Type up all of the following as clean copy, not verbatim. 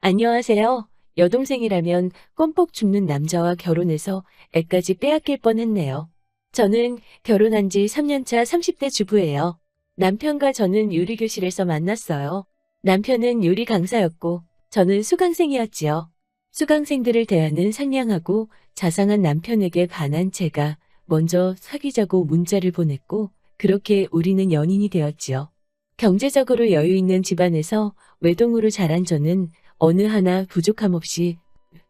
안녕하세요. 여동생이라면 껌뻑 죽는 남자와 결혼해서 애까지 빼앗길 뻔했네요. 저는 결혼한 지 3년차 30대 주부예요. 남편과 저는 요리교실에서 만났어요. 남편은 요리 강사였고 저는 수강생이었지요. 수강생들을 대하는 상냥하고 자상한 남편에게 반한 제가 먼저 사귀자고 문자를 보냈고 그렇게 우리는 연인이 되었지요. 경제적으로 여유 있는 집안에서 외동으로 자란 저는 어느 하나 부족함 없이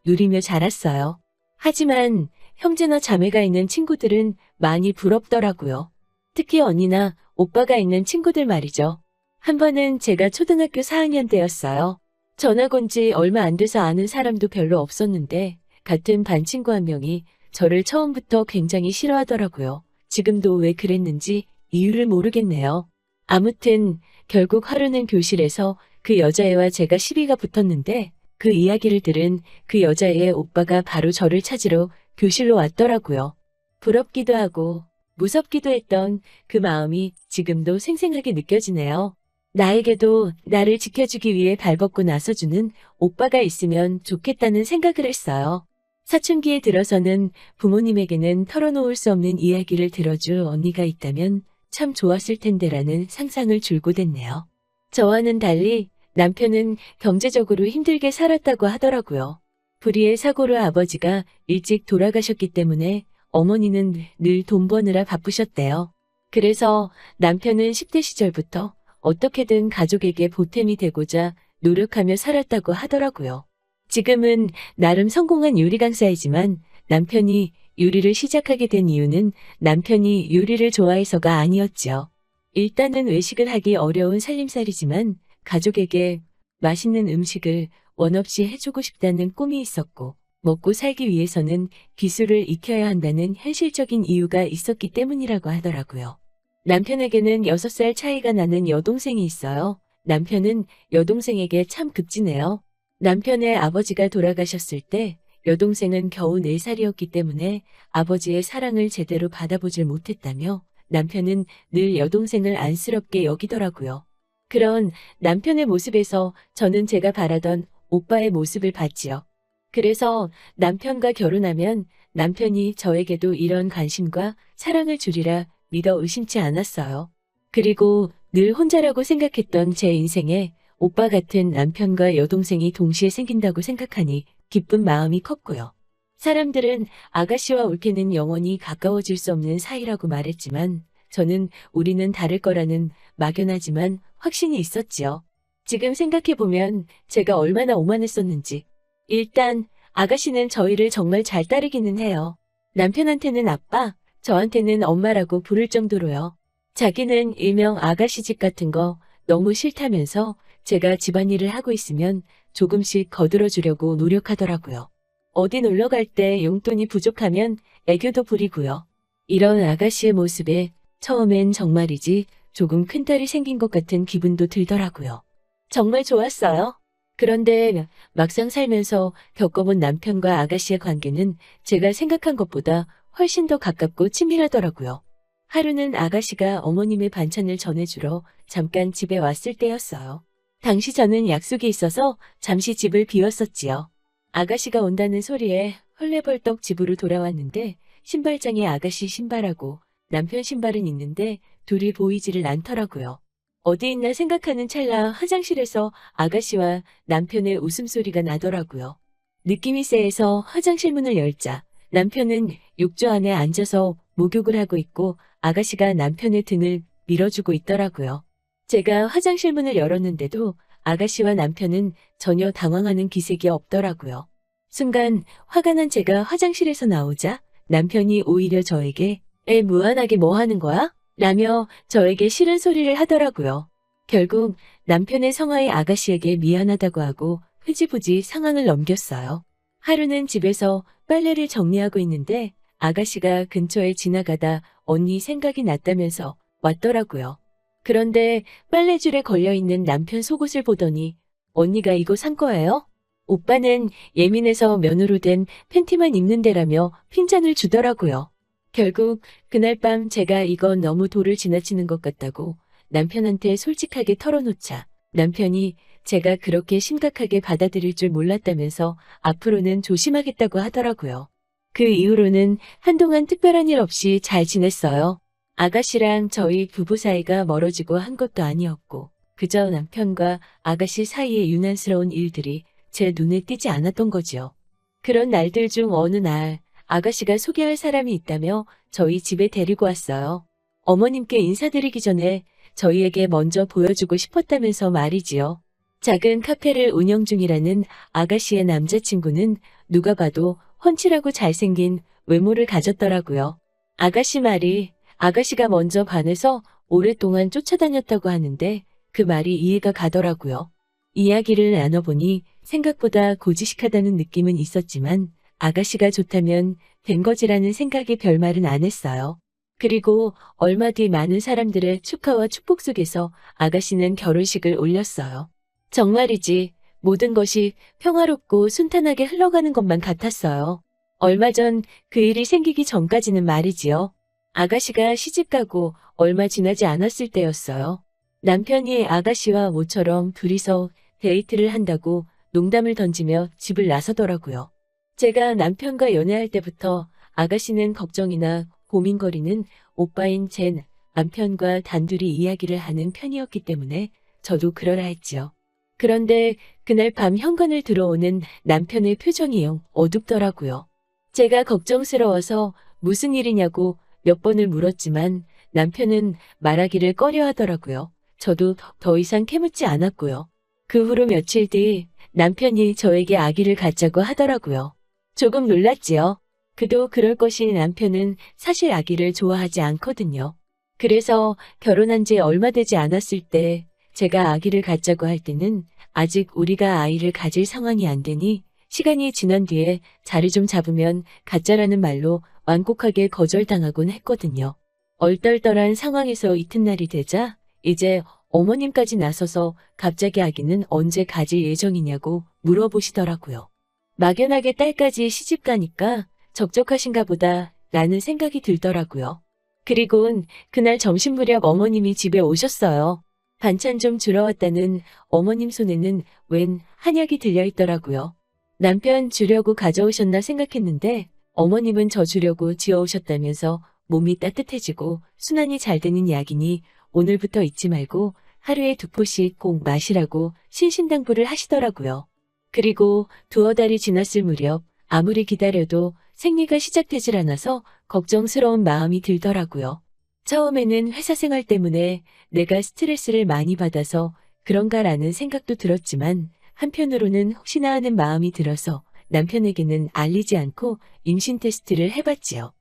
누리며 자랐어요. 하지만 형제나 자매가 있는 친구들은 많이 부럽더라고요. 특히 언니나 오빠가 있는 친구들 말이죠. 한 번은 제가 초등학교 4학년 때였어요. 전학 온 지 얼마 안 돼서 아는 사람도 별로 없었는데 같은 반 친구 한 명이 저를 처음부터 굉장히 싫어하더라고요. 지금도 왜 그랬는지 이유를 모르겠네요. 아무튼 결국 하루는 교실에서 그 여자애와 제가 시비가 붙었는데 그 이야기를 들은 그 여자애의 오빠가 바로 저를 찾으러 교실로 왔더라고요. 부럽기도 하고 무섭기도 했던 그 마음이 지금도 생생하게 느껴지네요. 나에게도 나를 지켜주기 위해 발벗고 나서주는 오빠가 있으면 좋겠다는 생각을 했어요. 사춘기에 들어서는 부모님에게는 털어놓을 수 없는 이야기를 들어줄 언니가 있다면 참 좋았을 텐데라는 상상을 줄고 됐네요. 저와는 달리 남편은 경제적으로 힘들게 살았다고 하더라고요. 불의의 사고로 아버지가 일찍 돌아가셨기 때문에 어머니는 늘 돈 버느라 바쁘셨대요. 그래서 남편은 10대 시절부터 어떻게든 가족에게 보탬이 되고자 노력하며 살았다고 하더라고요. 지금은 나름 성공한 요리 강사이지만 남편이 요리를 시작하게 된 이유는 남편이 요리를 좋아해서가 아니었죠. 일단은 외식을 하기 어려운 살림살이지만 가족에게 맛있는 음식을 원 없이 해주고 싶다는 꿈이 있었고 먹고 살기 위해서는 기술을 익혀야 한다는 현실적인 이유가 있었기 때문이라고 하더라고요. 남편에게는 6살 차이가 나는 여동생이 있어요. 남편은 여동생에게 참 급지네요. 남편의 아버지가 돌아가셨을 때 여동생은 겨우 4살이었기 때문에 아버지의 사랑을 제대로 받아보질 못했다며 남편은 늘 여동생을 안쓰럽게 여기더라고요. 그런 남편의 모습에서 저는 제가 바라던 오빠의 모습을 봤지요. 그래서 남편과 결혼하면 남편이 저에게도 이런 관심과 사랑을 주리라 믿어 의심치 않았어요. 그리고 늘 혼자라고 생각했던 제 인생에 오빠 같은 남편과 여동생이 동시에 생긴다고 생각하니 기쁜 마음이 컸고요. 사람들은 아가씨와 올케는 영원히 가까워질 수 없는 사이라고 말했지만 저는 우리는 다를 거라는 막연하지만 확신이 있었지요. 지금 생각해보면 제가 얼마나 오만했었는지. 일단 아가씨는 저희를 정말 잘 따르기는 해요. 남편한테는 아빠, 저한테는 엄마라고 부를 정도로요. 자기는 일명 아가씨 집 같은 거 너무 싫다면서 제가 집안일을 하고 있으면 조금씩 거들어주려고 노력하더라고요. 어디 놀러 갈 때 용돈이 부족하면 애교도 부리고요. 이런 아가씨의 모습에 처음엔 정말이지 조금 큰딸이 생긴 것 같은 기분도 들더라고요. 정말 좋았어요. 그런데 막상 살면서 겪어본 남편과 아가씨의 관계는 제가 생각한 것보다 훨씬 더 가깝고 친밀하더라고요. 하루는 아가씨가 어머님의 반찬을 전해주러 잠깐 집에 왔을 때였어요. 당시 저는 약속이 있어서 잠시 집을 비웠었지요. 아가씨가 온다는 소리에 헐레벌떡 집으로 돌아왔는데 신발장에 아가씨 신발하고 남편 신발은 있는데 둘이 보이지를 않더라고요. 어디 있나 생각하는 찰나 화장실에서 아가씨와 남편의 웃음소리가 나더라고요. 느낌이 쎄해서 화장실 문을 열자 남편은 욕조 안에 앉아서 목욕을 하고 있고 아가씨가 남편의 등을 밀어주고 있더라고요. 제가 화장실 문을 열었는데도 아가씨와 남편은 전혀 당황하는 기색이 없더라고요. 순간 화가 난 제가 화장실에서 나오자 남편이 오히려 저에게 애 무한하게 뭐 하는 거야? 라며 저에게 싫은 소리를 하더라고요. 결국 남편의 성화의 아가씨에게 미안하다고 하고 흐지부지 상황을 넘겼어요. 하루는 집에서 빨래를 정리하고 있는데 아가씨가 근처에 지나가다 언니 생각이 났다면서 왔더라고요. 그런데 빨래줄에 걸려있는 남편 속옷을 보더니 언니가 이거 산 거예요? 오빠는 예민해서 면으로 된 팬티만 입는 데라며 핀잔을 주더라고요. 결국 그날 밤 제가 이건 너무 도를 지나치는 것 같다고 남편한테 솔직하게 털어놓자 남편이 제가 그렇게 심각하게 받아들일 줄 몰랐다면서 앞으로는 조심하겠다고 하더라고요. 그 이후로는 한동안 특별한 일 없이 잘 지냈어요. 아가씨랑 저희 부부 사이가 멀어지고 한 것도 아니었고, 그저 남편과 아가씨 사이의 유난스러운 일들이 제 눈에 띄지 않았던 거지요. 그런 날들 중 어느 날 아가씨가 소개할 사람이 있다며 저희 집에 데리고 왔어요. 어머님께 인사드리기 전에 저희에게 먼저 보여주고 싶었다면서 말이지요. 작은 카페를 운영 중이라는 아가씨의 남자친구는 누가 봐도 훤칠하고 잘생긴 외모를 가졌더라고요. 아가씨 말이 아가씨가 먼저 반해서 오랫동안 쫓아다녔다고 하는데 그 말이 이해가 가더라고요. 이야기를 나눠보니 생각보다 고지식하다는 느낌은 있었지만 아가씨가 좋다면 된 거지라는 생각이 별말은 안 했어요. 그리고 얼마 뒤 많은 사람들의 축하와 축복 속에서 아가씨는 결혼식을 올렸어요. 정말이지 모든 것이 평화롭고 순탄하게 흘러가는 것만 같았어요. 얼마 전 그 일이 생기기 전까지는 말이지요. 아가씨가 시집가고 얼마 지나지 않았을 때였어요. 남편이 아가씨와 모처럼 둘이서 데이트를 한다고 농담을 던지며 집을 나서더라고요. 제가 남편과 연애할 때부터 아가씨는 걱정이나 고민거리는 오빠인 제 남편과 단둘이 이야기를 하는 편이었기 때문에 저도 그러라 했지요. 그런데 그날 밤 현관을 들어오는 남편의 표정이 영 어둡더라고요. 제가 걱정스러워서 무슨 일이냐고 몇 번을 물었지만 남편은 말하기를 꺼려 하더라고요. 저도 더 이상 캐묻지 않았고요. 그 후로 며칠 뒤 남편이 저에게 아기를 갖자고 하더라고요. 조금 놀랐지요. 그도 그럴 것이 남편은 사실 아기를 좋아하지 않거든요. 그래서 결혼한 지 얼마 되지 않았을 때 제가 아기를 갖자고 할 때는 아직 우리가 아이를 가질 상황이 안 되니 시간이 지난 뒤에 자리 좀 잡으면 갖자라는 말로 완곡하게 거절당하곤 했거든요. 얼떨떨한 상황에서 이튿날이 되자 이제 어머님까지 나서서 갑자기 아기는 언제 가질 예정이냐고 물어보시더라고요. 막연하게 딸까지 시집 가니까 적적하신가 보다 라는 생각이 들더라고요. 그리곤 그날 점심 무렵 어머님이 집에 오셨어요. 반찬 좀 주러 왔다는 어머님 손에는 웬 한약이 들려있더라고요. 남편 주려고 가져오셨나 생각했는데 어머님은 저 주려고 지어오셨다면서 몸이 따뜻해지고 순환이 잘 되는 약이니 오늘부터 잊지 말고 하루에 2포씩 꼭 마시라고 신신당부를 하시더라고요. 그리고 2달이 지났을 무렵 아무리 기다려도 생리가 시작되질 않아서 걱정스러운 마음이 들더라고요. 처음에는 회사 생활 때문에 내가 스트레스를 많이 받아서 그런가라는 생각도 들었지만 한편으로는 혹시나 하는 마음이 들어서 남편에게는 알리지 않고 임신 테스트를 해봤지요.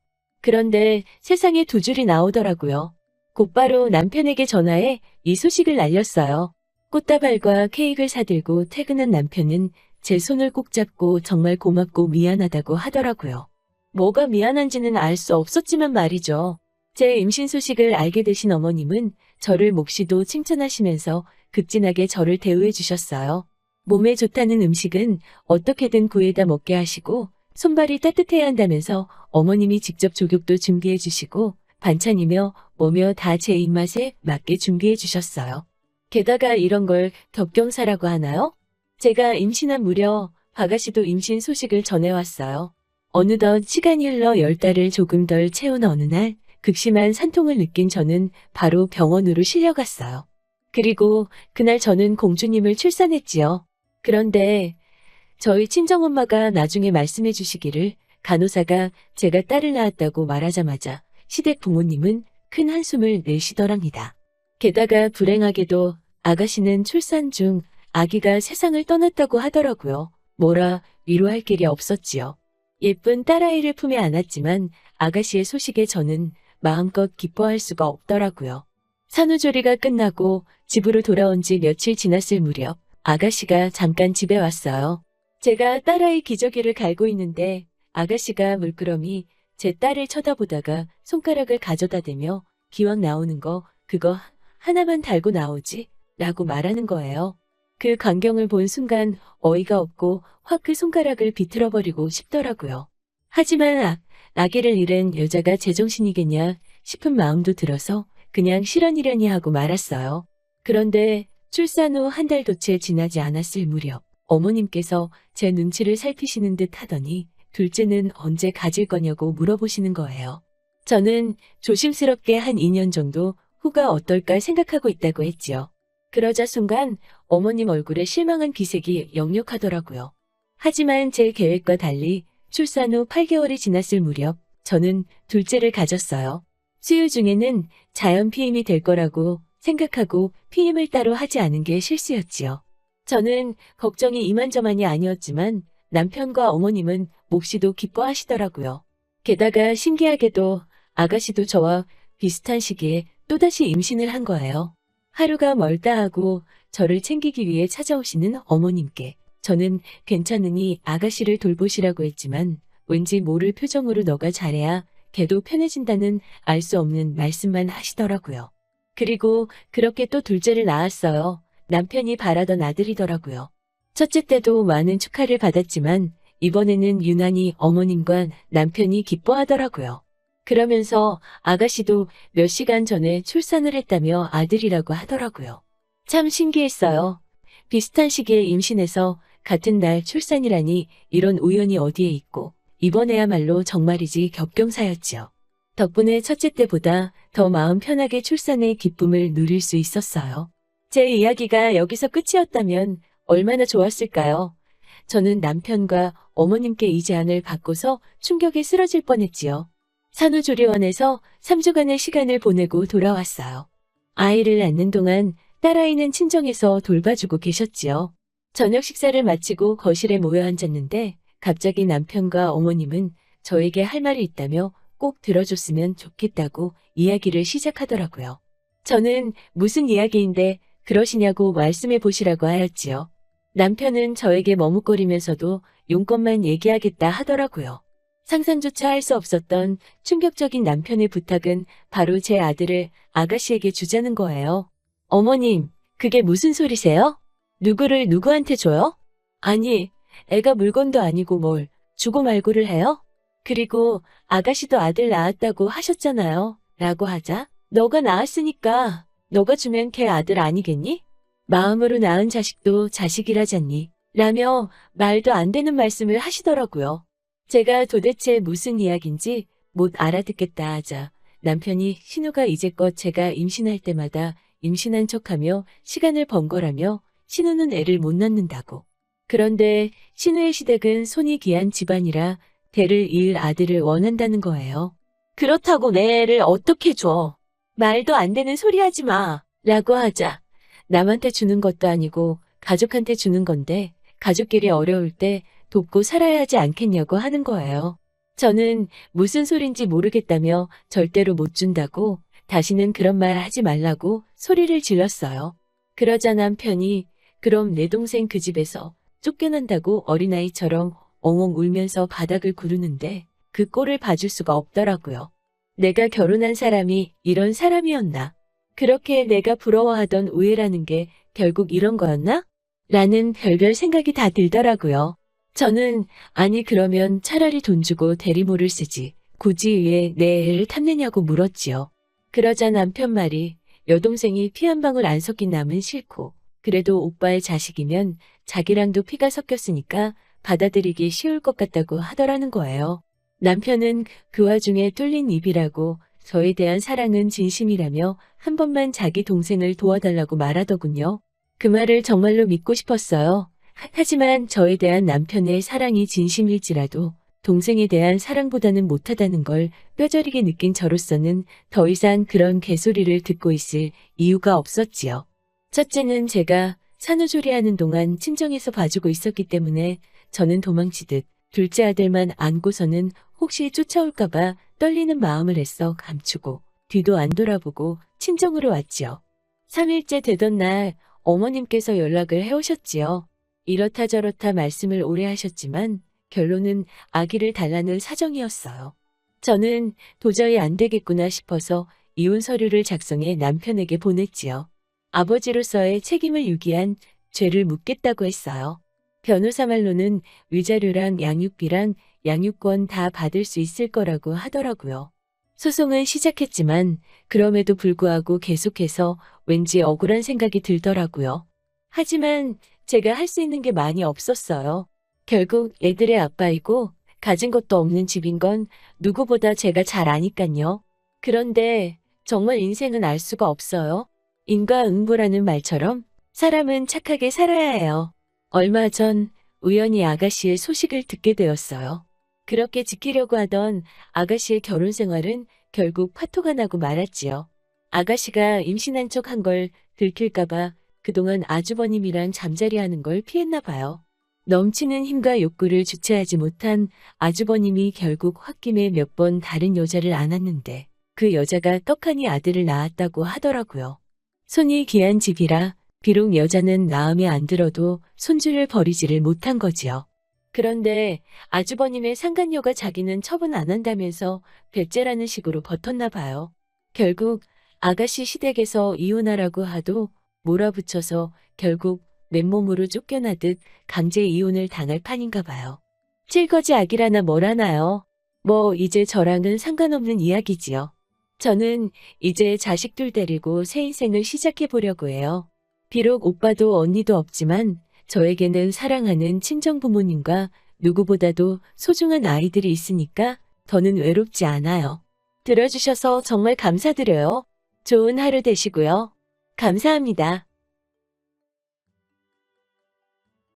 그런데 세상에 2줄이 나오더라고요. 곧바로 남편에게 전화해 이 소식을 알렸어요. 꽃다발과 케이크를 사들고 퇴근한 남편은 제 손을 꼭 잡고 정말 고맙고 미안하다고 하더라고요. 뭐가 미안한지는 알 수 없었지만 말이죠. 제 임신 소식을 알게 되신 어머님은 저를 몹시도 칭찬하시면서 극진하게 저를 대우해 주셨어요. 몸에 좋다는 음식은 어떻게든 구해다 먹게 하시고 손발이 따뜻해야 한다면서 어머님이 직접 조격도 준비해 주시고 반찬이며 뭐며 다 제 입맛에 맞게 준비해 주셨어요. 게다가 이런 걸 격경사라고 하나요? 제가 임신한 무렵 아가씨도 임신 소식을 전해왔어요. 어느덧 시간이 흘러 10달을 조금 덜 채운 어느 날 극심한 산통을 느낀 저는 바로 병원으로 실려갔어요. 그리고 그날 저는 공주님을 출산했지요. 그런데 저희 친정엄마가 나중에 말씀해 주시기를 간호사가 제가 딸을 낳았다고 말하자마자 시댁 부모님은 큰 한숨을 내쉬더랍니다. 게다가 불행하게도 아가씨는 출산 중 아기가 세상을 떠났다고 하더라고요. 뭐라 위로할 길이 없었지요. 예쁜 딸아이를 품에 안았지만 아가씨의 소식에 저는 마음껏 기뻐할 수가 없더라고요. 산후조리가 끝나고 집으로 돌아온 지 며칠 지났을 무렵 아가씨가 잠깐 집에 왔어요. 제가 딸아이 기저귀를 갈고 있는데 아가씨가 물끄러미 제 딸을 쳐다보다가 손가락을 가져다 대며 기왕 나오는 거 그거 하나만 달고 나오지 라고 말하는 거예요. 그 광경을 본 순간 어이가 없고 확 그 손가락을 비틀어버리고 싶더라고요. 하지만 아기를 잃은 여자가 제정신이겠냐 싶은 마음도 들어서 그냥 실언이려니 하고 말았어요. 그런데 출산 후 한 달도 채 지나지 않았을 무렵 어머님께서 제 눈치를 살피시는 듯 하더니 둘째는 언제 가질 거냐고 물어보시는 거예요. 저는 조심스럽게 한 2년 정도 후가 어떨까 생각하고 있다고 했지요. 그러자 순간 어머님 얼굴에 실망한 기색이 역력하더라고요. 하지만 제 계획과 달리 출산 후 8개월이 지났을 무렵 저는 둘째를 가졌어요. 수유 중에는 자연 피임이 될 거라고 생각하고 피임을 따로 하지 않은 게 실수였지요. 저는 걱정이 이만저만이 아니었지만 남편과 어머님은 몹시도 기뻐하시더라고요. 게다가 신기하게도 아가씨도 저와 비슷한 시기에 또다시 임신을 한 거예요. 하루가 멀다 하고 저를 챙기기 위해 찾아오시는 어머님께 저는 괜찮으니 아가씨를 돌보시라고 했지만 왠지 모를 표정으로 너가 잘해야 걔도 편해진다는 알 수 없는 말씀만 하시더라고요. 그리고 그렇게 또 둘째를 낳았어요. 남편이 바라던 아들이더라고요. 첫째 때도 많은 축하를 받았지만 이번에는 유난히 어머님과 남편이 기뻐하더라고요. 그러면서 아가씨도 몇 시간 전에 출산을 했다며 아들이라고 하더라고요. 참 신기했어요. 비슷한 시기에 임신해서 같은 날 출산이라니 이런 우연이 어디에 있고 이번에야말로 정말이지 격경사였지요. 덕분에 첫째 때보다 더 마음 편하게 출산의 기쁨을 누릴 수 있었어요. 제 이야기가 여기서 끝이었다면 얼마나 좋았을까요? 저는 남편과 어머님께 이 제안을 받고서 충격에 쓰러질 뻔했지요. 산후조리원에서 3주간의 시간을 보내고 돌아왔어요. 아이를 낳는 동안 딸아이는 친정에서 돌봐주고 계셨지요. 저녁 식사를 마치고 거실에 모여 앉았는데 갑자기 남편과 어머님은 저에게 할 말이 있다며 꼭 들어줬으면 좋겠다고 이야기를 시작하더라고요. 저는 무슨 이야기인데 그러시냐고 말씀해 보시라고 하였지요. 남편은 저에게 머뭇거리면서도 용건만 얘기하겠다 하더라고요. 상상조차 할 수 없었던 충격적인 남편의 부탁은 바로 제 아들을 아가씨에게 주자는 거예요. 어머님, 그게 무슨 소리세요? 누구를 누구한테 줘요? 아니, 애가 물건도 아니고 뭘 주고 말고를 해요? 그리고 아가씨도 아들 낳았다고 하셨잖아요. 라고 하자 너가 낳았으니까 너가 주면 걔 아들 아니겠니? 마음으로 낳은 자식도 자식이라잖니. 라며 말도 안 되는 말씀을 하시더라고요. 제가 도대체 무슨 이야기인지 못 알아듣겠다 하자 남편이 신우가 이제껏 제가 임신할 때마다 임신한 척하며 시간을 번거라며 신우는 애를 못 낳는다고. 그런데 신우의 시댁은 손이 귀한 집안이라 대를 이을 아들을 원한다는 거예요. 그렇다고 내 애를 어떻게 줘? 말도 안 되는 소리 하지 마. 라고 하자 남한테 주는 것도 아니고 가족한테 주는 건데 가족끼리 어려울 때 돕고 살아야 하지 않겠냐고 하는 거예요. 저는 무슨 소린지 모르겠다며 절대로 못 준다고 다시는 그런 말 하지 말라고 소리를 질렀어요. 그러자 남편이 그럼 내 동생 그 집에서 쫓겨난다고 어린아이처럼 엉엉 울면서 바닥을 구르는데 그 꼴을 봐줄 수가 없더라고요. 내가 결혼한 사람이 이런 사람이었나? 그렇게 내가 부러워하던 우애라는 게 결국 이런 거였나? 라는 별별 생각이 다 들더라고요. 저는 아니 그러면 차라리 돈 주고 대리모를 쓰지 굳이 왜 내 애를 탐내냐고 물었지요. 그러자 남편 말이 여동생이 피 한 방울 안 섞인 남은 싫고 그래도 오빠의 자식이면 자기랑도 피가 섞였으니까 받아들이기 쉬울 것 같다고 하더라는 거예요. 남편은 그 와중에 뚫린 입이라고 저에 대한 사랑은 진심이라며 한 번만 자기 동생을 도와달라고 말하더군요. 그 말을 정말로 믿고 싶었어요. 하지만 저에 대한 남편의 사랑이 진심일지라도 동생에 대한 사랑보다는 못하다는 걸 뼈저리게 느낀 저로서는 더 이상 그런 개소리를 듣고 있을 이유가 없었지요. 첫째는 제가 산후조리하는 동안 친정에서 봐주고 있었기 때문에 저는 도망치듯 둘째 아들만 안고서는 혹시 쫓아올까봐 떨리는 마음을 애써 감추고 뒤도 안 돌아보고 친정으로 왔지요. 3일째 되던 날 어머님께서 연락을 해오셨지요. 이렇다 저렇다 말씀을 오래 하셨지만 결론은 아기를 달라는 사정이었어요. 저는 도저히 안 되겠구나 싶어서 이혼 서류를 작성해 남편에게 보냈지요. 아버지로서의 책임을 유기한 죄를 묻겠다고 했어요. 변호사 말로는 위자료랑 양육비랑 양육권 다 받을 수 있을 거라고 하더라고요. 소송은 시작했지만 그럼에도 불구하고 계속해서 왠지 억울한 생각이 들더라고요. 하지만 제가 할 수 있는 게 많이 없었어요. 결국 애들의 아빠이고 가진 것도 없는 집인 건 누구보다 제가 잘 아니깐요. 그런데 정말 인생은 알 수가 없어요. 인과응보라는 말처럼 사람은 착하게 살아야 해요. 얼마 전 우연히 아가씨의 소식을 듣게 되었어요. 그렇게 지키려고 하던 아가씨의 결혼 생활은 결국 파토가 나고 말았지요. 아가씨가 임신한 척 한 걸 들킬까봐 그동안 아주버님이랑 잠자리하는 걸 피했나 봐요. 넘치는 힘과 욕구를 주체하지 못한 아주버님이 결국 홧김에 몇 번 다른 여자를 안았는데 그 여자가 떡하니 아들을 낳았다고 하더라고요. 손이 귀한 집이라 비록 여자는 마음에 안 들어도 손주를 버리지를 못한 거지요. 그런데 아주버님의 상간녀가 자기는 처분 안 한다면서 배째라는 식으로 버텼나 봐요. 결국 아가씨 시댁에서 이혼하라고 하도 몰아붙여서 결국 맨몸으로 쫓겨나듯 강제 이혼을 당할 판인가 봐요. 칠거지 악이라나 뭐라나요. 뭐 이제 저랑은 상관없는 이야기지요. 저는 이제 자식들 데리고 새 인생을 시작해 보려고 해요. 비록 오빠도 언니도 없지만 저에게는 사랑하는 친정부모님과 누구보다도 소중한 아이들이 있으니까 더는 외롭지 않아요. 들어주셔서 정말 감사드려요. 좋은 하루 되시고요. 감사합니다.